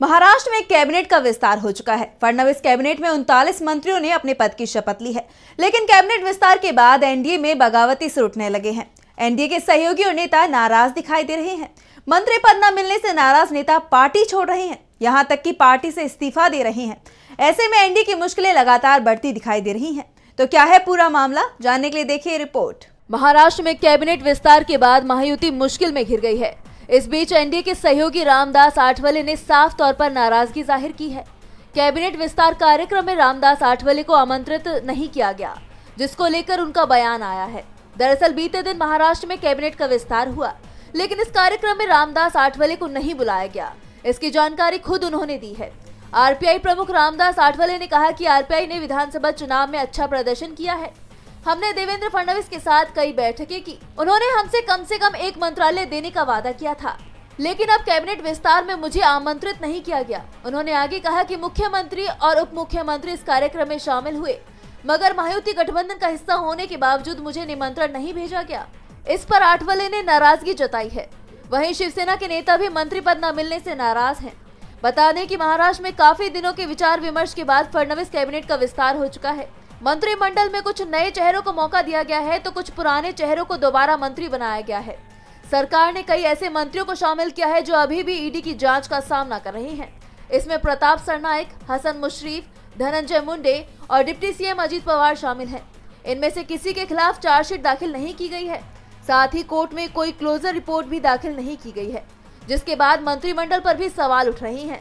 महाराष्ट्र में कैबिनेट का विस्तार हो चुका है। फडणवीस कैबिनेट में 39 मंत्रियों ने अपने पद की शपथ ली है, लेकिन कैबिनेट विस्तार के बाद एनडीए में बगावती सुर उठने लगे हैं। एनडीए के सहयोगी और नेता नाराज दिखाई दे रहे हैं। मंत्री पद न मिलने से नाराज नेता पार्टी छोड़ रहे हैं, यहां तक कि पार्टी से इस्तीफा दे रहे हैं। ऐसे में एनडीए की मुश्किलें लगातार बढ़ती दिखाई दे रही हैं। तो क्या है पूरा मामला, जानने के लिए देखिए रिपोर्ट। महाराष्ट्र में कैबिनेट विस्तार के बाद महायुति मुश्किल में घिर गई है। इस बीच एनडीए के सहयोगी रामदास आठवले ने साफ तौर पर नाराजगी जाहिर की है। कैबिनेट विस्तार कार्यक्रम में रामदास आठवले को आमंत्रित नहीं किया गया, जिसको लेकर उनका बयान आया है। दरअसल बीते दिन महाराष्ट्र में कैबिनेट का विस्तार हुआ, लेकिन इस कार्यक्रम में रामदास आठवले को नहीं बुलाया गया। इसकी जानकारी खुद उन्होंने दी है। आरपीआई प्रमुख रामदास आठवले ने कहा कि आरपीआई ने विधानसभा चुनाव में अच्छा प्रदर्शन किया है। हमने देवेंद्र फडणवीस के साथ कई बैठकें की। उन्होंने हमसे कम से कम एक मंत्रालय देने का वादा किया था, लेकिन अब कैबिनेट विस्तार में मुझे आमंत्रित नहीं किया गया। उन्होंने आगे कहा कि मुख्यमंत्री और उप मुख्यमंत्री इस कार्यक्रम में शामिल हुए, मगर महायुति गठबंधन का हिस्सा होने के बावजूद मुझे निमंत्रण नहीं भेजा गया। इस पर आठवले ने नाराजगी जताई है। वहीं शिवसेना के नेता भी मंत्री पद न मिलने से नाराज हैं। बता दें कि महाराष्ट्र में काफी दिनों के विचार विमर्श के बाद फडणवीस कैबिनेट का विस्तार हो चुका है। मंत्रिमंडल में कुछ नए चेहरों को मौका दिया गया है, तो कुछ पुराने चेहरों को दोबारा मंत्री बनाया गया है। सरकार ने कई ऐसे मंत्रियों को शामिल किया है जो अभी भी ईडी की जांच का सामना कर रहे हैं। इसमें प्रताप सरनाइक, हसन मुश्रीफ, धनंजय मुंडे और डिप्टी सीएम अजित पवार शामिल हैं। इनमें से किसी के खिलाफ चार्जशीट दाखिल नहीं की गई है। साथ ही कोर्ट में कोई क्लोजर रिपोर्ट भी दाखिल नहीं की गई है, जिसके बाद मंत्रिमंडल पर भी सवाल उठ रहे हैं।